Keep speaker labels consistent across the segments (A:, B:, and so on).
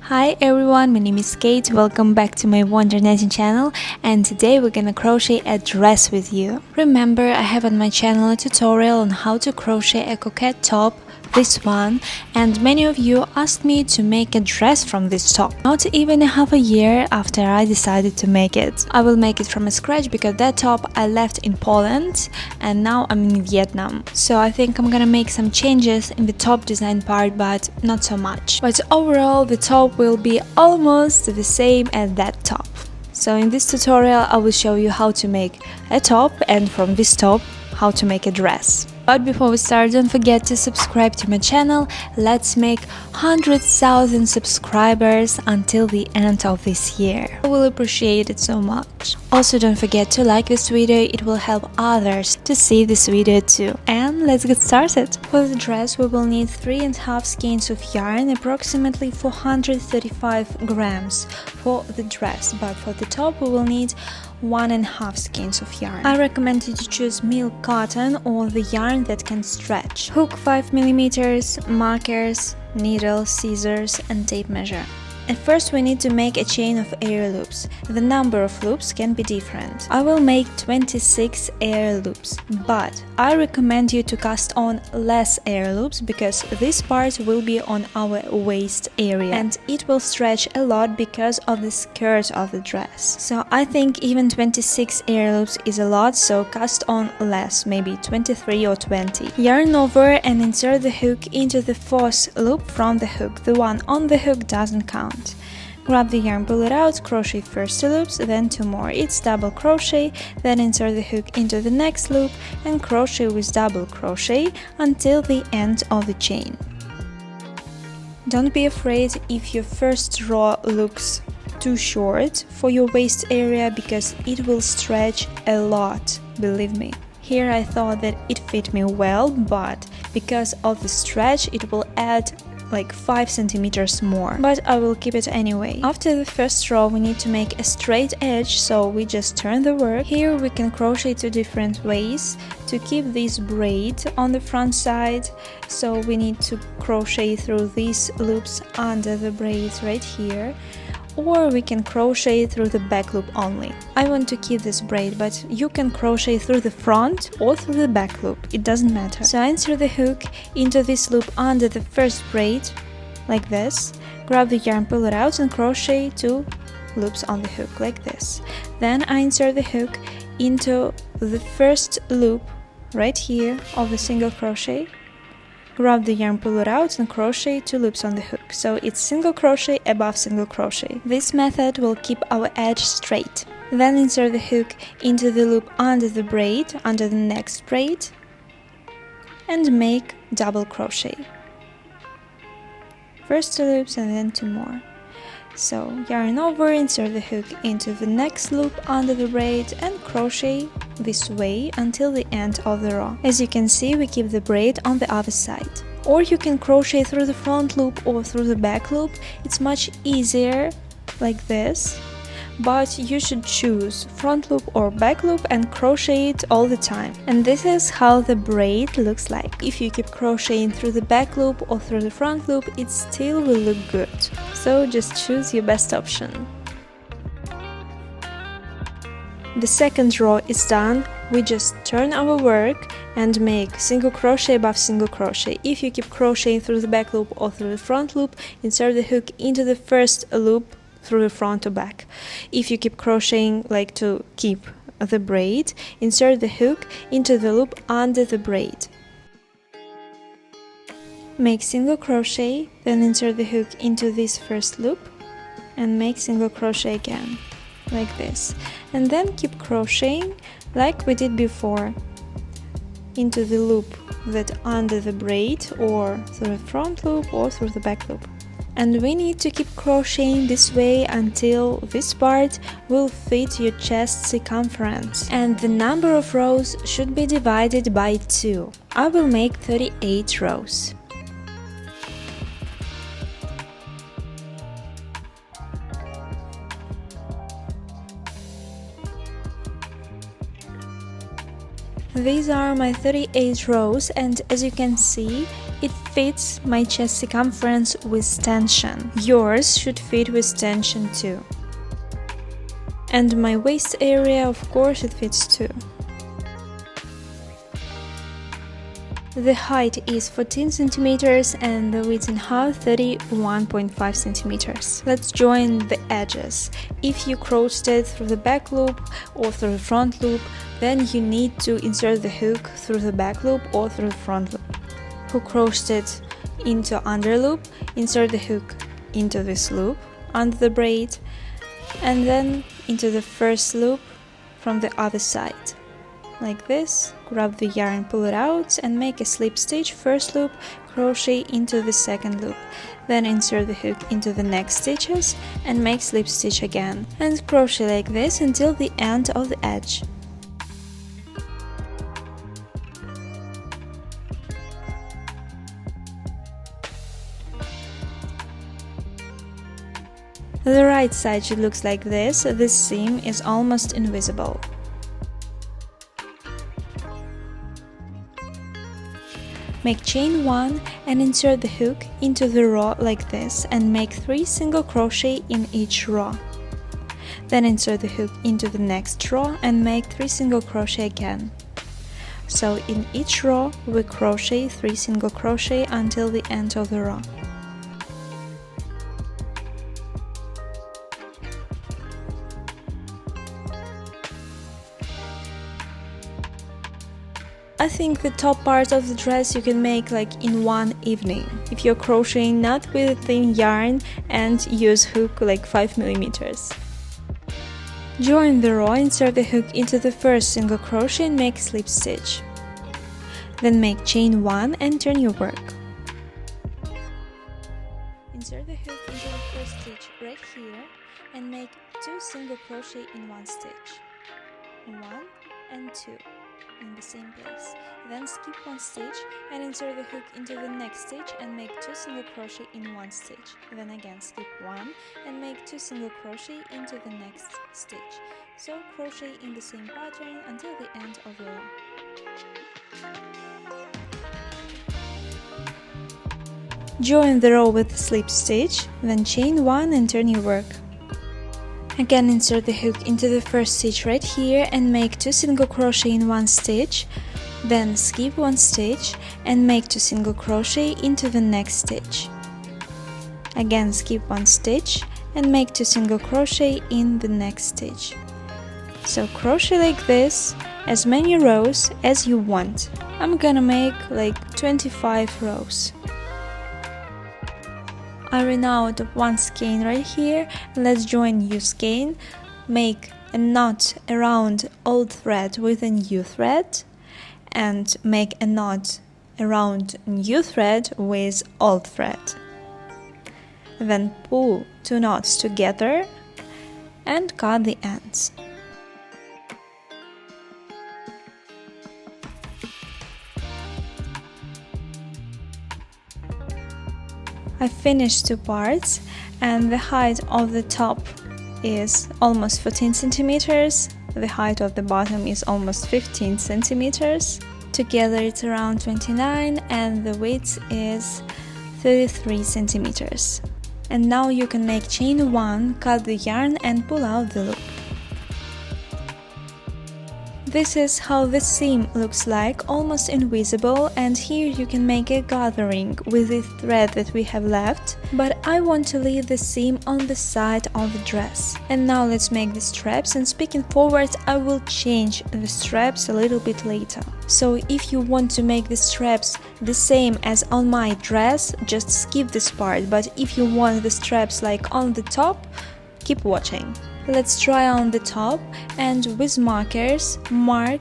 A: Hi everyone, my name is Kate, welcome back to my wondernetting channel, and today we're gonna crochet a dress with you. Remember, I have on my channel a tutorial on how to crochet a coquette top, this one, and many of you asked me to make a dress from this top. Not even a half a year after I decided to make it. I will make it from scratch because that top I left in Poland and now I'm in Vietnam. So I think I'm gonna make some changes in the top design part, but not so much. But overall the top will be almost the same as that top. So in this tutorial I will show you how to make a top, and from this top how to make a dress. But before we start, don't forget to subscribe to my channel. Let's make 100,000 subscribers until the end of this year. I will appreciate it so much. Also, don't forget to like this video, it will help others to see this video too. And let's get started. For the dress we will need 3.5 skeins of yarn, approximately 435 grams for the dress, but for the top we will need 1.5 skeins of yarn. I recommend you to choose milk cotton or the yarn that can stretch. Hook 5 mm, markers, needle, scissors and tape measure. At first we need to make a chain of air loops. The number of loops can be different. I will make 26 air loops, but I recommend you to cast on less air loops because this part will be on our waist area and it will stretch a lot because of the skirt of the dress. So I think even 26 air loops is a lot, so cast on less, maybe 23 or 20. Yarn over and insert the hook into the fourth loop from the hook. The one on the hook doesn't count. Grab the yarn, pull it out, crochet first 2 loops, then 2 more. It's double crochet, then insert the hook into the next loop and crochet with double crochet until the end of the chain. Don't be afraid if your first row looks too short for your waist area because it will stretch a lot, believe me. Here I thought that it fit me well, but because of the stretch it will add like 5 centimeters more, but I will keep it anyway. After the first row we need to make a straight edge, so we just turn the work. Here we can crochet 2 different ways to keep this braid on the front side, so we need to crochet through these loops under the braids right here, or we can crochet through the back loop only. I want to keep this braid, but you can crochet through the front or through the back loop, it doesn't matter. So I insert the hook into this loop under the first braid, like this, grab the yarn, pull it out and crochet 2 loops on the hook, like this. Then I insert the hook into the first loop, right here, of the single crochet, grab the yarn, pull it out and crochet 2 loops on the hook, so it's single crochet above single crochet. This method will keep our edge straight. Then insert the hook into the loop under the braid, under the next braid, and make double crochet. First 2 loops and then 2 more. So yarn over, insert the hook into the next loop under the braid and crochet this way until the end of the row. As you can see, we keep the braid on the other side. Or you can crochet through the front loop or through the back loop, it's much easier like this, but you should choose front loop or back loop and crochet it all the time. And this is how the braid looks like. If you keep crocheting through the back loop or through the front loop, it still will look good. So just choose your best option. The second row is done. We just turn our work and make single crochet above single crochet. If you keep crocheting through the back loop or through the front loop, insert the hook into the first loop through the front to back. If you keep crocheting like to keep the braid, insert the hook into the loop under the braid. Make single crochet, then insert the hook into this first loop and make single crochet again, like this. And then keep crocheting like we did before, into the loop that under the braid or through the front loop or through the back loop. And we need to keep crocheting this way until this part will fit your chest circumference. And the number of rows should be divided by 2. I will make 38 rows. These are my 38 rows, and as you can see, it fits my chest circumference with tension. Yours should fit with tension too. And my waist area, of course, it fits too. The height is 14 centimeters and the width in half 31.5 centimeters. Let's join the edges. If you crocheted through the back loop or through the front loop, then you need to insert the hook through the back loop or through the front loop. Who crocheted into under loop, insert the hook into this loop under the braid and then into the first loop from the other side. Like this, grab the yarn, pull it out and make a slip stitch first loop, crochet into the second loop, then insert the hook into the next stitches and make slip stitch again, and crochet like this until the end of the edge. The right side should look like this. This seam is almost invisible. Make chain 1 and insert the hook into the row like this and make 3 single crochet in each row. Then insert the hook into the next row and make 3 single crochet again. So in each row we crochet 3 single crochet until the end of the row. I think the top part of the dress you can make like in one evening, if you're crocheting not with thin yarn and use hook like 5 millimeters. Join the row, insert the hook into the first single crochet and make slip stitch. Then make chain 1 and turn your work. Insert the hook into the first stitch right here and make 2 single crochet in one stitch. 1 and 2. In the same place. Then skip one stitch and insert the hook into the next stitch and make 2 single crochet in one stitch. Then again skip one and make 2 single crochet into the next stitch. So crochet in the same pattern until the end of the row. Join the row with the slip stitch, then chain 1 and turn your work. Again insert the hook into the first stitch right here and make 2 single crochet in one stitch, then skip one stitch and make 2 single crochet into the next stitch. Again skip one stitch and make 2 single crochet in the next stitch. So crochet like this as many rows as you want. I'm gonna make like 25 rows. I ran out of one skein right here. Let's join new skein. Make a knot around old thread with a new thread and make a knot around new thread with old thread. Then pull 2 knots together and cut the ends. I finished 2 parts and the height of the top is almost 14 centimeters, the height of the bottom is almost 15 centimeters. Together it's around 29 and the width is 33 centimeters. And now you can make chain 1, cut the yarn and pull out the loop. This is how the seam looks like, almost invisible, and here you can make a gathering with the thread that we have left, but I want to leave the seam on the side of the dress. And now let's make the straps, and speaking forward, I will change the straps a little bit later. So if you want to make the straps the same as on my dress, just skip this part, but if you want the straps like on the top, keep watching. Let's try on the top and with markers mark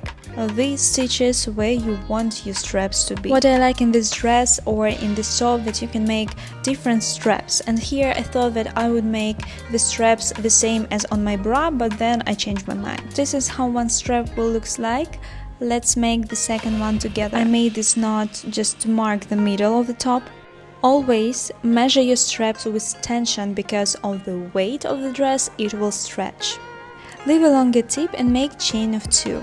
A: these stitches where you want your straps to be. What I like in this dress or in this top that you can make different straps, and here I thought that I would make the straps the same as on my bra, but then I changed my mind. This is how one strap will look like. Let's make the second one together. I made this knot just to mark the middle of the top. Always measure your straps with tension because of the weight of the dress, it will stretch. Leave a longer tip and make chain of 2.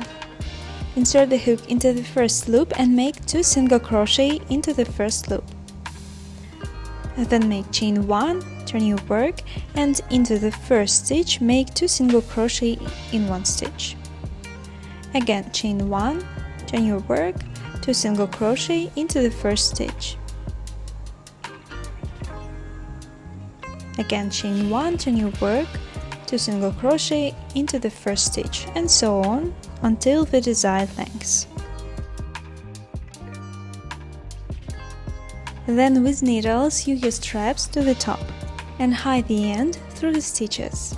A: Insert the hook into the first loop and make 2 single crochet into the first loop. Then make chain 1, turn your work, and into the first stitch make 2 single crochet in one stitch. Again, chain 1, turn your work, 2 single crochet into the first stitch. Again, chain 1, turn your work, 2 single crochet into the first stitch, and so on until the desired length. Then with needles sew your straps to the top and hide the end through the stitches.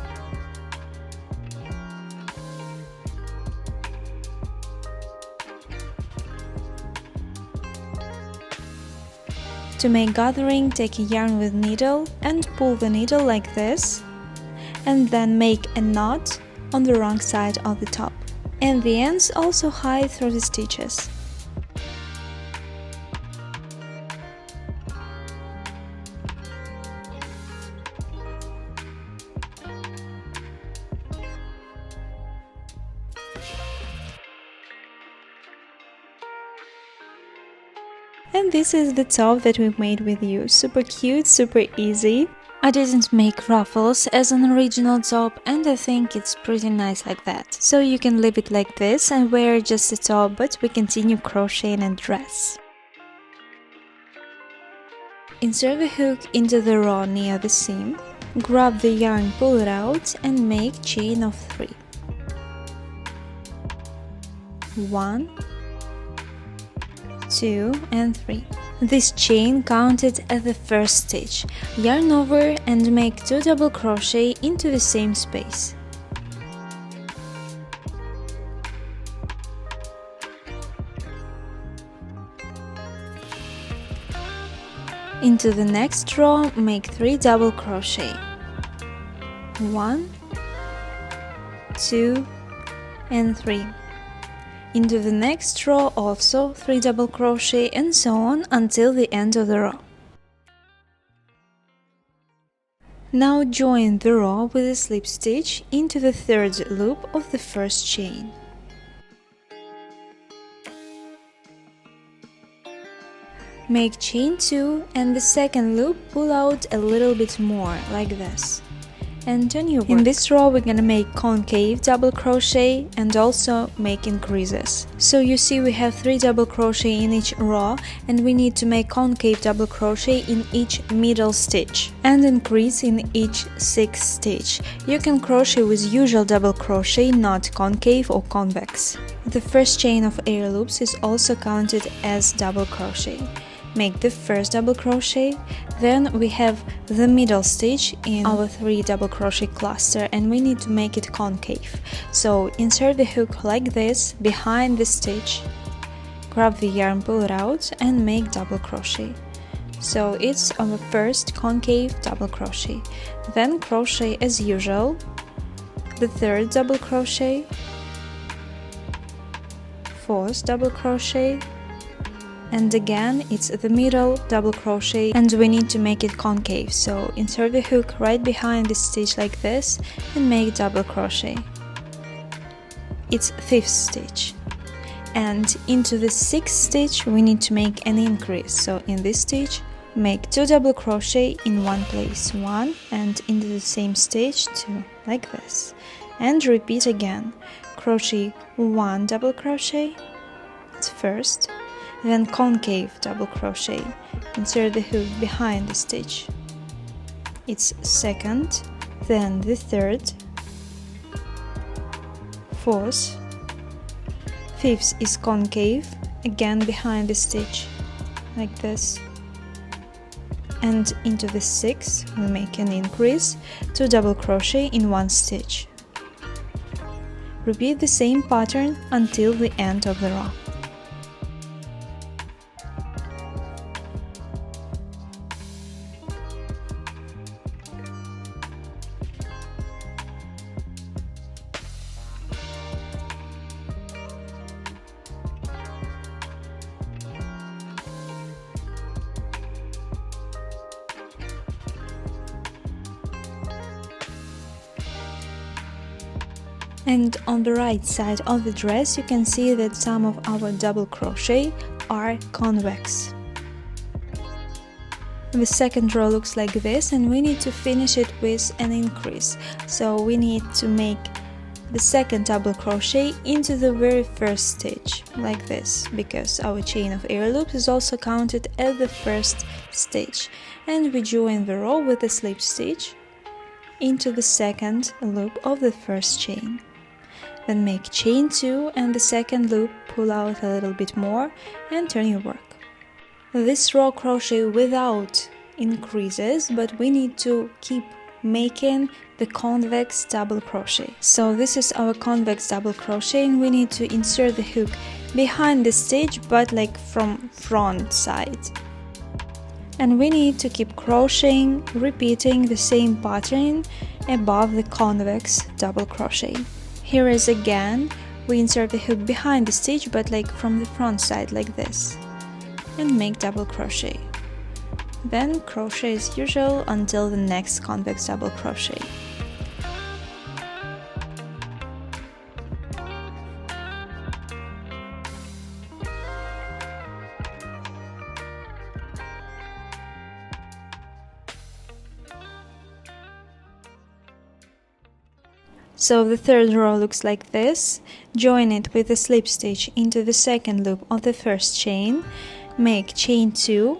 A: To make gathering, take a yarn with needle and pull the needle like this, and then make a knot on the wrong side of the top, and the ends also hide through the stitches. And this is the top that we made with you. Super cute, super easy. I didn't make ruffles as an original top, and I think it's pretty nice like that. So you can leave it like this and wear just a top, but we continue crocheting a dress. Insert the hook into the row near the seam, grab the yarn, pull it out, and make chain of 3. 1, 2 and 3. This chain counted at the first stitch. Yarn over and make 2 double crochet into the same space. Into the next row, make 3 double crochet. 1, 2 and 3. Into the next row also 3 double crochet, and so on until the end of the row. Now join the row with a slip stitch into the third loop of the first chain. Make chain 2 and the second loop pull out a little bit more, like this. And turn your work. In this row we're gonna make concave double crochet and also make increases. So you see we have 3 double crochet in each row, and we need to make concave double crochet in each middle stitch and increase in each 6th stitch. You can crochet with usual double crochet, not concave or convex. The first chain of air loops is also counted as double crochet. Make the first double crochet, then we have the middle stitch in our 3 double crochet cluster, and we need to make it concave. So insert the hook like this behind the stitch, grab the yarn, pull it out, and make double crochet. So it's our first concave double crochet. Then crochet as usual, the 3rd double crochet, 4th double crochet, and again it's the middle double crochet, and we need to make it concave. So insert the hook right behind the stitch like this and make double crochet. It's 5th stitch, and into the 6th stitch we need to make an increase. So in this stitch make 2 double crochet in one place, 1, and into the same stitch 2, like this, and repeat again. Crochet 1 double crochet, it's first, then concave double crochet, insert the hook behind the stitch, it's 2nd, then the 3rd, 4th, 5th is concave, again behind the stitch, like this, and into the 6th we make an increase, 2 double crochet in one stitch. Repeat the same pattern until the end of the row. And on the right side of the dress you can see that some of our double crochet are convex. The second row looks like this, and we need to finish it with an increase. So we need to make the second double crochet into the very first stitch, like this, because our chain of air loops is also counted as the first stitch. And we join the row with a slip stitch into the second loop of the first chain. Then make chain 2 and the second loop, pull out a little bit more and turn your work. This row crochet without increases, but we need to keep making the convex double crochet. So this is our convex double crochet, and we need to insert the hook behind the stitch, but like from front side. And we need to keep crocheting, repeating the same pattern above the convex double crochet. Here is again, we insert the hook behind the stitch, but like from the front side, like this, and make double crochet. Then crochet as usual until the next convex double crochet. So the third row looks like this. Join it with a slip stitch into the second loop of the first chain, make chain 2,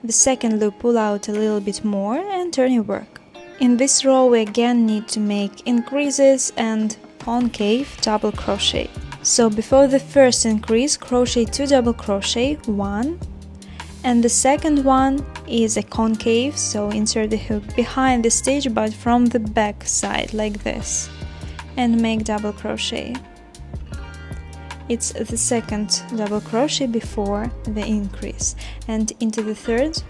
A: the second loop, pull out a little bit more and turn your work. In this row we again need to make increases and concave double crochet. So before the first increase, crochet 2 double crochet, 1, and the second one is a concave, so insert the hook behind the stitch but from the back side, like this, and make double crochet. It's the second double crochet before the increase, and into the third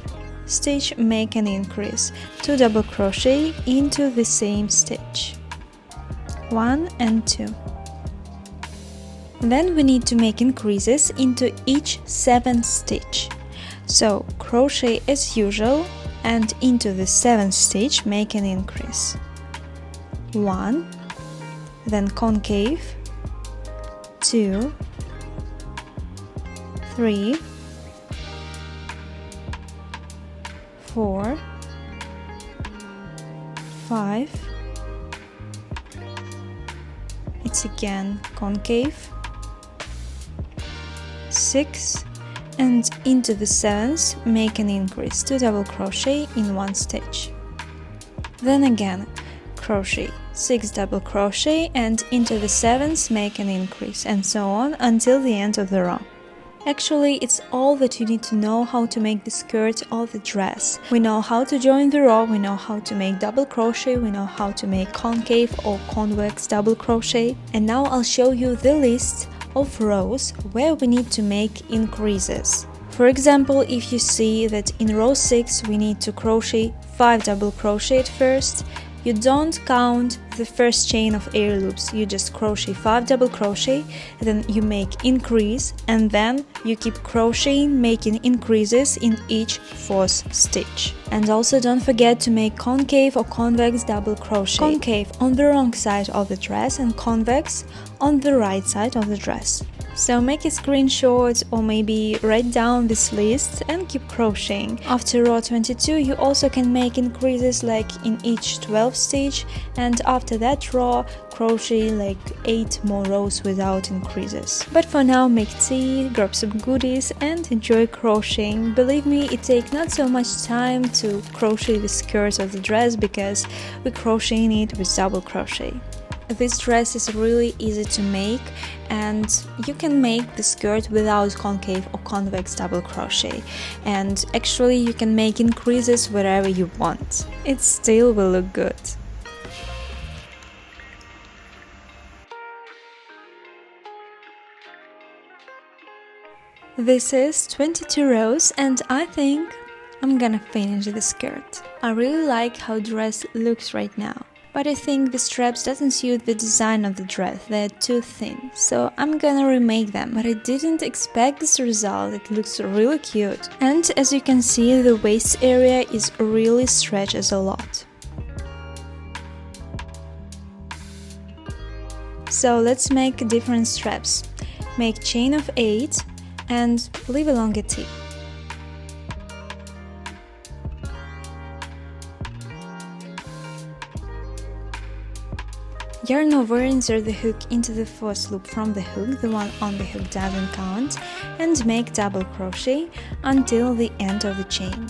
A: stitch make an increase, 2 double crochet into the same stitch, 1 and 2. Then we need to make increases into each 7th stitch. So crochet as usual and into the 7th stitch make an increase, 1, then concave, 2, 3, 4, 5, it's again concave, 6, and into the 7th make an increase, 2 double crochet in 1 stitch. Then again crochet 6 double crochet and into the 7th make an increase, and so on until the end of the row. Actually, it's all that you need to know how to make the skirt of the dress. We know how to join the row, we know how to make double crochet, we know how to make concave or convex double crochet, and now I'll show you the list of rows where we need to make increases. For example, if you see that in row 6 we need to crochet 5 double crochet at first, you don't count the first chain of air loops, you just crochet 5 double crochet, then you make increase, and then you keep crocheting, making increases in each 4th stitch. And also don't forget to make concave or convex double crochet. Concave on the wrong side of the dress and convex on the right side of the dress. So make a screenshot or maybe write down this list and keep crocheting. After row 22 you also can make increases like in each 12th stitch, and after that row crochet like 8 more rows without increases. But for now make tea, grab some goodies and enjoy crocheting. Believe me, it takes not so much time to crochet the skirts of the dress because we're crocheting it with double crochet. This dress is really easy to make, and you can make the skirt without concave or convex double crochet, and actually you can make increases wherever you want. It still will look good. This is 22 rows and I think I'm gonna finish the skirt. I really like how the dress looks right now. But I think the straps doesn't suit the design of the dress, they're too thin, so I'm gonna remake them, but I didn't expect this result, it looks really cute. And as you can see, the waist area is really stretches a lot. So let's make different straps. Make chain of 8 and leave a longer tip. Yarn over, insert the hook into the first loop from the hook, the one on the hook doesn't count, and make double crochet until the end of the chain.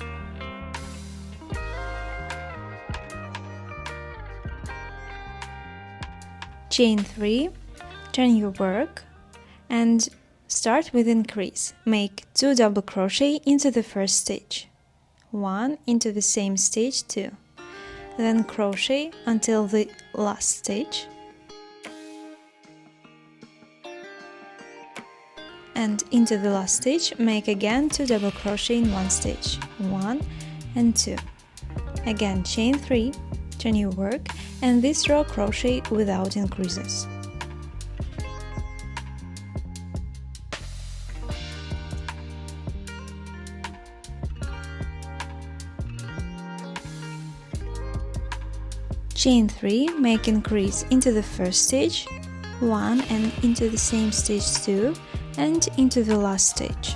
A: Chain 3, turn your work, and start with increase. Make 2 double crochet into the first stitch, 1 into the same stitch, 2. Then crochet until the last stitch, and into the last stitch make again 2 double crochet in one stitch, 1 and 2. Again chain 3, turn your work, and this row crochet without increases. Chain 3, make increase into the first stitch, 1, and into the same stitch 2, and into the last stitch.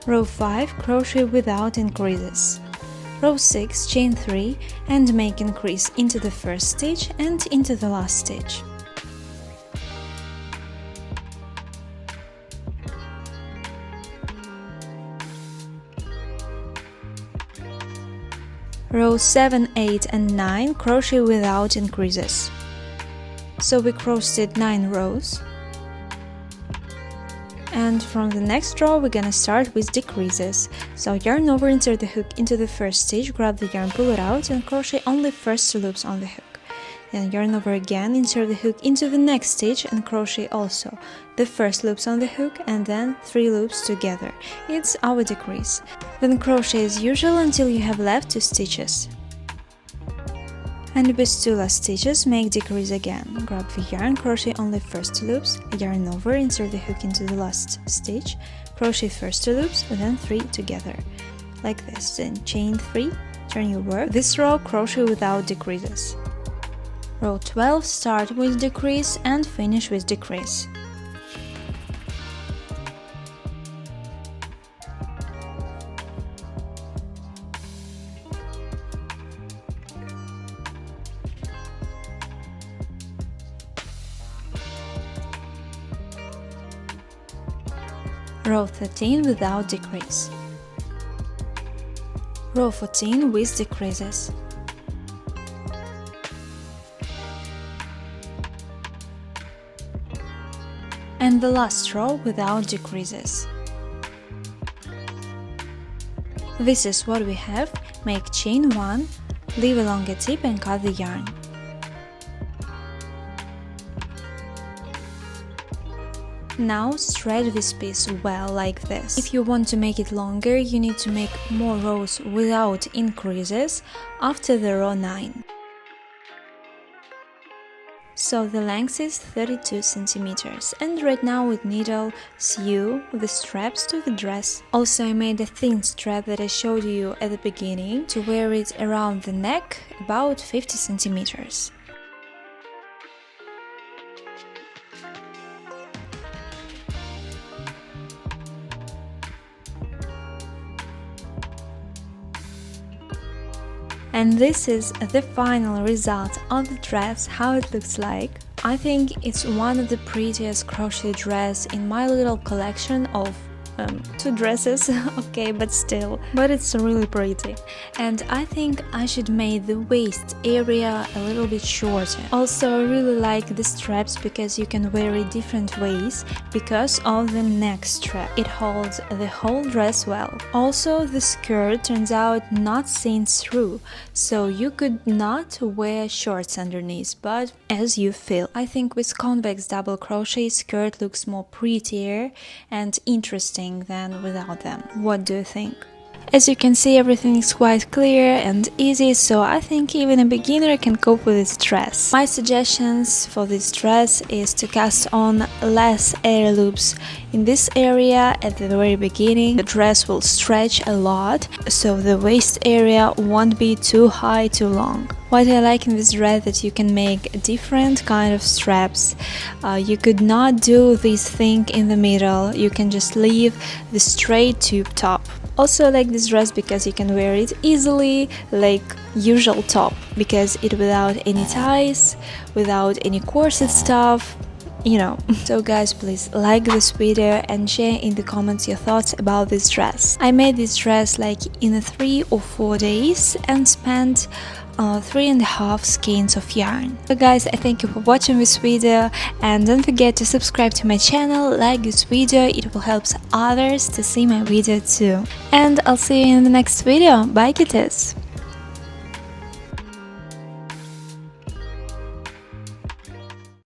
A: Row 5, crochet without increases. Row 6, chain 3, and make increase into the first stitch and into the last stitch. Row 7, 8 and 9, crochet without increases. So we crocheted 9 rows. And from the next row we're gonna start with decreases. So yarn over, insert the hook into the first stitch, grab the yarn, pull it out, and crochet only first 2 loops on the hook. Then yarn over again, insert the hook into the next stitch and crochet also the first loops on the hook and then 3 loops together. It's our decrease. Then crochet as usual until you have left 2 stitches. And with 2 last stitches, make decrease again. Grab the yarn, crochet only first 2 loops, yarn over, insert the hook into the last stitch, crochet first 2 loops, then 3 together. Like this. Then chain 3, turn your work. This row crochet without decreases. Row 12, start with decrease and finish with decrease. Row 13 without decrease. Row 14 with decreases. And the last row without decreases. This is what we have. Make chain 1, leave along a tip and cut the yarn. Now stretch this piece well like this. If you want to make it longer, you need to make more rows without increases after the row 9. So the length is 32 centimeters, and right now with needle sew the straps to the dress. Also I made a thin strap that I showed you at the beginning to wear it around the neck, about 50 centimeters. And this is the final result of the dress, how it looks like. I think it's one of the prettiest crochet dress in my little collection of 2 dresses, okay, but still, but it's really pretty. And I think I should make the waist area a little bit shorter. Also, I really like the straps because you can wear it different ways because of the neck strap. It holds the whole dress well. Also, the skirt turns out not seen through, so you could not wear shorts underneath, but as you feel. I think with convex double crochet, skirt looks more prettier and interesting than without them. What do you think? As you can see, everything is quite clear and easy, so I think even a beginner can cope with this dress. My suggestions for this dress is to cast on less air loops. In this area at the very beginning, the dress will stretch a lot, so the waist area won't be too high, too long. What I like in this dress that you can make different kind of straps. You could not do this thing in the middle, you can just leave the straight tube top. Also I like this dress because you can wear it easily, like usual top, because it without any ties, without any corset stuff, you know. So guys, please like this video and share in the comments your thoughts about this dress. I made this dress like in 3 or 4 days and spent 3.5 skeins of yarn. So guys, I thank you for watching this video, and don't forget to subscribe to my channel, like this video, it will help others to see my video too. And I'll see you in the next video. Bye kitties!